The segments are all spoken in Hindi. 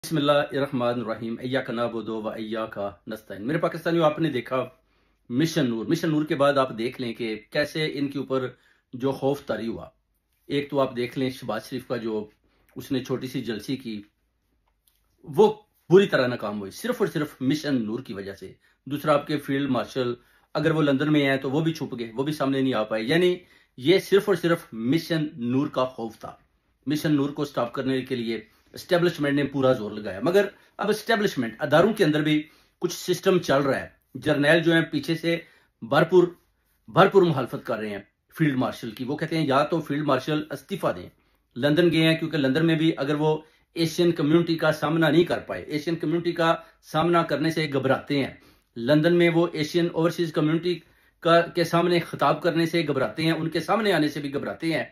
बिस्मिल्लाहिर्रहमानिर्रहीम इय्याका नअबुदु व इय्याका नस्तईन। मेरे पाकिस्तानियों, आपने देखा मिशन नूर के बाद आप देख लें कि कैसे इनके ऊपर जो खौफ तारी हुआ। एक तो आप देख लें शहबाज शरीफ का जो उसने छोटी सी जलसी की, वो बुरी तरह नाकाम हुई सिर्फ और सिर्फ मिशन नूर की वजह से। दूसरा, आपके फील्ड मार्शल अगर वो लंदन में हैं तो वो भी छुप गए, वो भी सामने नहीं आ पाए। यानी ये सिर्फ और सिर्फ मिशन नूर का खौफ था। मिशन नूर को स्टॉप करने के लिए एस्टेब्लिशमेंट ने पूरा जोर लगाया, मगर अब एस्टेब्लिशमेंट अदारों के अंदर भी कुछ सिस्टम चल रहा है। जर्नैल जो है पीछे से भरपूर भरपूर मुखालफत कर रहे हैं फील्ड मार्शल की। वो कहते हैं या तो फील्ड मार्शल इस्तीफा दें। लंदन गए हैं क्योंकि लंदन में भी अगर वो एशियन कम्युनिटी का सामना नहीं कर पाए, एशियन कम्युनिटी का सामना करने से घबराते हैं। लंदन में वो एशियन ओवरसीज कम्युनिटी के सामने खिताब करने से घबराते हैं, उनके सामने आने से भी घबराते हैं।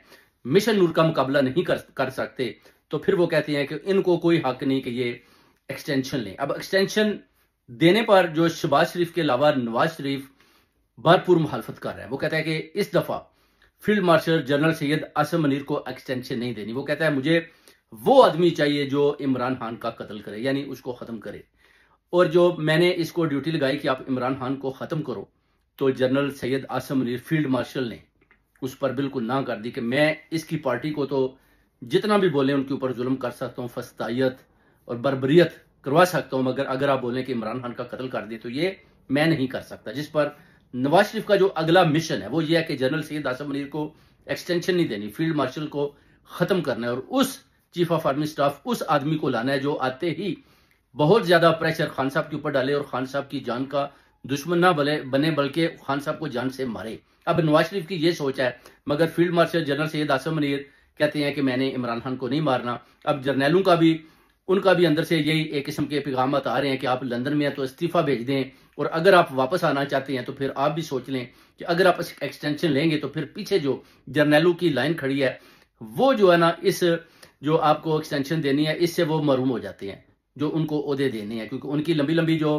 मिशन नूर का मुकाबला नहीं कर सकते, तो फिर वो कहते हैं कि इनको कोई हक नहीं कि ये एक्सटेंशन लें। अब एक्सटेंशन देने पर जो शहबाज शरीफ के अलावा नवाज शरीफ भरपूर मुखालफत कर रहा है। वो कहता है कि इस दफा field marshal general Syed Asim Munir को एक्सटेंशन नहीं देनी। वो कहता है मुझे वो आदमी चाहिए जो इमरान खान का कत्ल करे, यानी उसको खत्म करे। और जो मैंने इसको ड्यूटी लगाई कि आप इमरान खान को खत्म करो, तो general Syed Asim Munir field marshal ने उस पर बिल्कुल ना कर दी कि मैं इसकी पार्टी को तो जितना भी बोले उनके ऊपर जुल्म कर सकता हूँ, फस्तायत और बर्बरियत करवा सकता हूँ, मगर अगर आप बोलें कि इमरान खान का कत्ल कर दिए तो ये मैं नहीं कर सकता। जिस पर नवाज शरीफ का जो अगला मिशन है वो ये है कि जनरल सैयद आसिम मुनीर को एक्सटेंशन नहीं देनी, फील्ड मार्शल को खत्म करना है और उस चीफ ऑफ आर्मी स्टाफ उस आदमी को लाना है जो आते ही बहुत ज्यादा प्रेशर खान साहब के ऊपर डाले और खान साहब की जान का दुश्मन ना बने बल्कि खान साहब को जान से मारे। अब नवाज शरीफ की ये सोच है, मगर field marshal general Syed Asim Munir कहते हैं कि मैंने इमरान खान को नहीं मारना। अब जर्नैलों का भी उनका भी अंदर से यही एक किस्म के पैगाम आ रहे हैं कि आप लंदन में हैं तो इस्तीफा भेज दें, और अगर आप वापस आना चाहते हैं तो फिर आप भी सोच लें कि अगर आप एक्सटेंशन लेंगे तो फिर पीछे जो जर्नैलों की लाइन खड़ी है वो जो है ना, इस जो आपको एक्सटेंशन देनी है इससे वो महरूम हो जाते हैं जो उनको ओहदे देने हैं, क्योंकि उनकी लंबी लंबी जो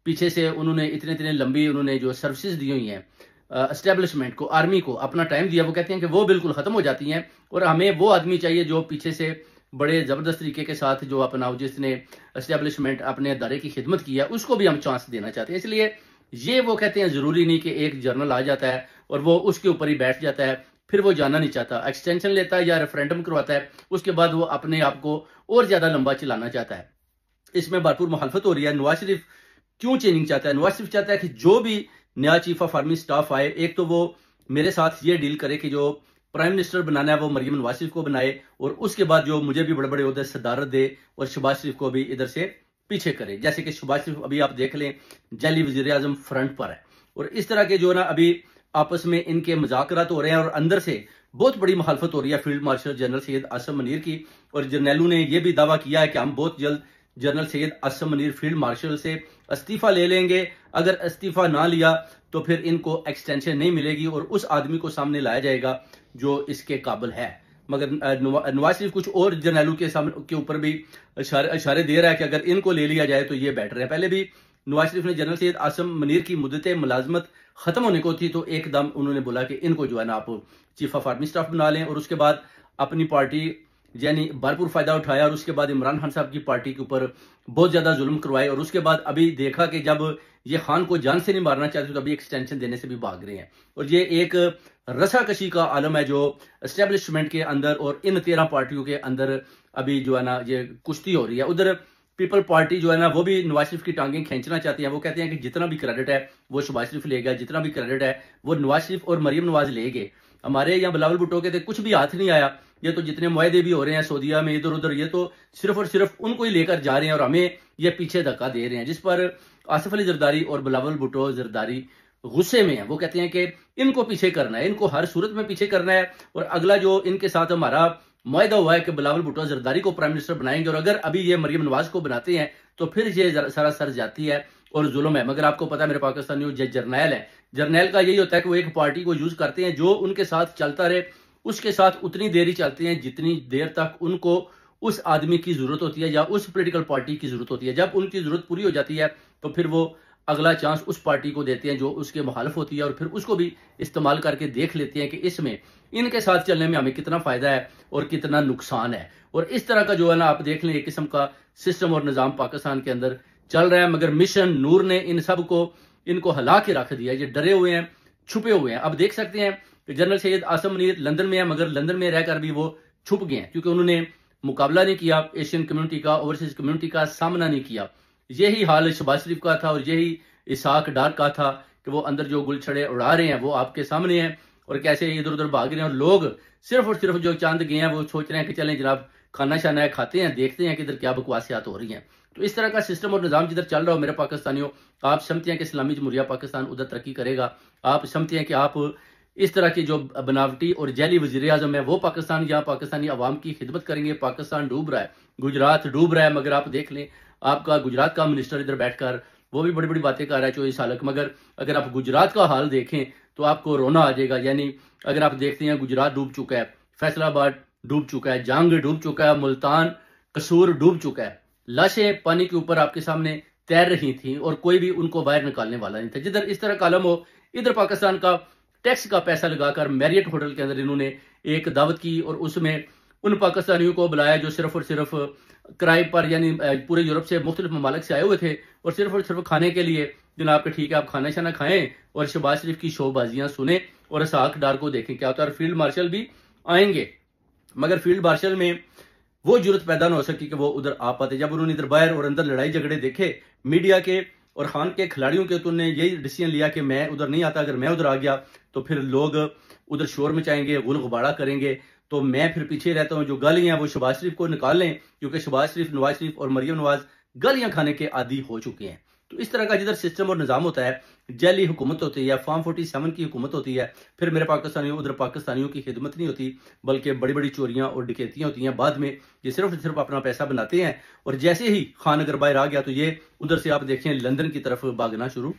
पीछे से उन्होंने इतने लंबी उन्होंने जो सर्विसेज दी हुई हैं एस्टेब्लिशमेंट को, आर्मी को अपना टाइम दिया, वो कहते हैं कि वो बिल्कुल खत्म हो जाती हैं और हमें वो आदमी चाहिए जो पीछे से बड़े जबरदस्त तरीके के साथ जो अपना जिसने एस्टेब्लिशमेंट अपने अदारे की खिदमत की है उसको भी हम चांस देना चाहते हैं। इसलिए ये वो कहते हैं जरूरी नहीं कि एक जर्नल आ जाता है और वो उसके ऊपर ही बैठ जाता है, फिर वो जाना नहीं चाहता, एक्सटेंशन लेता है या रेफरेंडम करवाता है, उसके बाद वो अपने आप को और ज्यादा लंबा चलाना चाहता है। इसमें भरपूर मुखालफत हो रही है। नवाज शरीफ क्यों चेंजिंग चाहता है? नवाज शरीफ चाहता है कि जो भी नया चीफ ऑफ आर्मी स्टाफ आए, एक तो वो मेरे साथ ये डील करे कि जो प्राइम मिनिस्टर बनाना है वो मरियम नवाज शरीफ को बनाए, और उसके बाद जो मुझे भी बड़े बड़े उहदे सदारत दे और शहबाज शरीफ को भी इधर से पीछे करे। जैसे कि शहबाज शरीफ अभी आप देख लें जैली वजीर आजम फ्रंट पर है, और इस तरह के जो ना अभी आपस में इनके मुज़ाकरात हो रहे हैं और अंदर से बहुत बड़ी मुखालफत हो रही है field marshal general Syed Asim Munir की। और जर्नैलों ने यह भी दावा किया है कि हम बहुत जल्द general Syed Asim Munir field marshal से इस्तीफा ले लेंगे। अगर इस्तीफा ना लिया तो फिर इनको एक्सटेंशन नहीं मिलेगी और उस आदमी को सामने लाया जाएगा जो इसके काबिल है। मगर नवाज शरीफ कुछ और जर्नैलों के ऊपर भी इशारे दे रहा है कि अगर इनको ले लिया जाए तो ये बेटर है। पहले भी नवाज शरीफ ने जनरल सैयद आसिम मुनीर की मुद्दत मुलाजमत खत्म होने को थी तो एकदम उन्होंने बोला कि इनको जो है ना आप चीफ ऑफ आर्मी स्टाफ बना लें, और उसके बाद अपनी पार्टी यानी भरपूर फायदा उठाया और उसके बाद इमरान खान साहब की पार्टी के ऊपर बहुत ज्यादा जुल्म करवाए, और उसके बाद अभी देखा कि जब ये खान को जान से नहीं मारना चाहते तो अभी एक्सटेंशन देने से भी भाग रहे हैं। और ये एक रसाकशी का आलम है जो एस्टेब्लिशमेंट के अंदर और इन 13 पार्टियों के अंदर अभी जो है ना ये कुश्ती हो रही है। उधर पीपल पार्टी जो है ना वो भी नवाज शरीफ की टांगें खींचना चाहती है। वो कहते हैं कि जितना भी क्रेडिट है वो शहबाज शरीफ ले गया, जितना भी क्रेडिट है वो नवाज शरीफ और मरियम नवाज ले गए, हमारे यहाँ बिलावल भुट्टो के थे कुछ भी हाथ नहीं आया। ये तो जितने मुआहदे भी हो रहे हैं सऊदीया में इधर उधर, ये तो सिर्फ और सिर्फ उनको ही लेकर जा रहे हैं और हमें ये पीछे धक्का दे रहे हैं। जिस पर आसिफ अली जरदारी और बिलावल भुट्टो जरदारी गुस्से में है। वो कहते हैं कि इनको पीछे करना है, इनको हर सूरत में पीछे करना है, और अगला जो इनके साथ हमारा मुआहदा हुआ है कि बिलावल भुट्टो जरदारी को प्राइम मिनिस्टर बनाएंगे, और अगर अभी ये मरियम नवाज को बनाते हैं तो फिर ये सरासर जाती है और जुल्म है। मगर आपको पता है मेरे पाकिस्तानियों, जर्नैल है, जर्नैल का यही होता है कि वो एक पार्टी को यूज करते हैं, जो उनके साथ चलता रहे उसके साथ उतनी देर ही चलते हैं जितनी देर तक उनको उस आदमी की जरूरत होती है या उस पॉलिटिकल पार्टी की जरूरत होती है। जब उनकी जरूरत पूरी हो जाती है तो फिर वो अगला चांस उस पार्टी को देते हैं जो उसके मुखालिफ होती है, और फिर उसको भी इस्तेमाल करके देख लेते हैं कि इसमें इनके साथ चलने में हमें कितना फायदा है और कितना नुकसान है। और इस तरह का जो है ना, आप देख लें, एक किस्म का सिस्टम और निज़ाम पाकिस्तान के अंदर चल रहा है। मगर मिशन नूर ने इन सब को, इनको हिला के रख दिया। ये डरे हुए हैं, छुपे हुए हैं। अब देख सकते हैं कि जनरल सैयद आसम मुनीर लंदन में है, मगर लंदन में रहकर भी वो छुप गए हैं, क्योंकि उन्होंने मुकाबला नहीं किया एशियन कम्युनिटी का, ओवरसीज कम्युनिटी का सामना नहीं किया। यही हाल शहबाज शरीफ का था और यही इसहाक डार का था कि वो अंदर जो गुलछड़े उड़ा रहे हैं वो आपके सामने हैं, और कैसे इधर उधर भाग रहे हैं। और लोग सिर्फ और सिर्फ जो चांद गए हैं वो सोच रहे हैं कि चलें जनाब खाना शाना है, खाते हैं, देखते हैं कि इधर क्या बकवासियात हो रही हैं। तो इस तरह का सिस्टम और निज़ाम जिधर चल रहा हो मेरे पाकिस्तानियों, आप समझते हैं कि इस्लामी जमहूरिया पाकिस्तान उधर तरक्की करेगा। आप समझते हैं कि आप इस तरह की जो बनावटी और जैली वज़ीर आज़म है वो पाकिस्तान या पाकिस्तानी अवाम की खिदमत करेंगे। पाकिस्तान डूब रहा है, गुजरात डूब रहा है, मगर आप देख लें आपका गुजरात का मिनिस्टर इधर बैठकर वो भी बड़ी बड़ी बातें कर रहा है 24 साल। मगर अगर आप गुजरात का हाल देखें तो आपको रोना आ जाएगा। यानी अगर आप देखते हैं गुजरात डूब चुका है, फैसलाबाद डूब चुका है, जांग डूब चुका है, मुल्तान कसूर डूब चुका है। लाशें पानी के ऊपर आपके सामने तैर रही थी और कोई भी उनको बाहर निकालने वाला नहीं था। जिधर इस तरह कालम हो, इधर पाकिस्तान का टैक्स का पैसा लगाकर मैरियट होटल के अंदर इन्होंने एक दावत की और उसमें उन पाकिस्तानियों को बुलाया जो सिर्फ और सिर्फ किराए पर, यानी पूरे यूरोप से मुख्तलिफ ममालिक से आए हुए थे, और सिर्फ खाने के लिए जनाब के ठीक है आप खाना शाना खाएं और शहबाज शरीफ की शोबाजियां सुने और इसहाक डार को देखें क्या होता है। और फील्ड मार्शल भी आएंगे, मगर फील्ड मार्शल में वो जरूरत पैदा ना हो सकी कि वो उधर आ पाते। जब उन्होंने इधर बाहर और अंदर लड़ाई झगड़े देखे मीडिया के और खान के खिलाड़ियों के, तो उन्होंने यही डिसीजन लिया कि मैं उधर नहीं आता। अगर मैं उधर आ गया तो फिर लोग उधर शोर मचाएंगे, गुल गुबाड़ा करेंगे, तो मैं फिर पीछे रहता हूँ। जो गालियां वो शहबाज शरीफ को निकाल लें, क्योंकि शहबाज शरीफ, नवाज शरीफ और मरियम नवाज गालियां खाने के आदी हो चुके हैं। तो इस तरह का जिधर सिस्टम और निज़ाम होता है, जैली हुकूमत होती है, फॉर्म 47 की हुकूमत होती है, फिर मेरे पाकिस्तानियों उधर पाकिस्तानियों की खिदमत नहीं होती, बल्कि बड़ी बड़ी चोरियां और डकैतियां होती हैं। बाद में ये सिर्फ अपना पैसा बनाते हैं, और जैसे ही खान अगर बाहर आ गया तो ये उधर से आप देखें लंदन की तरफ भागना शुरू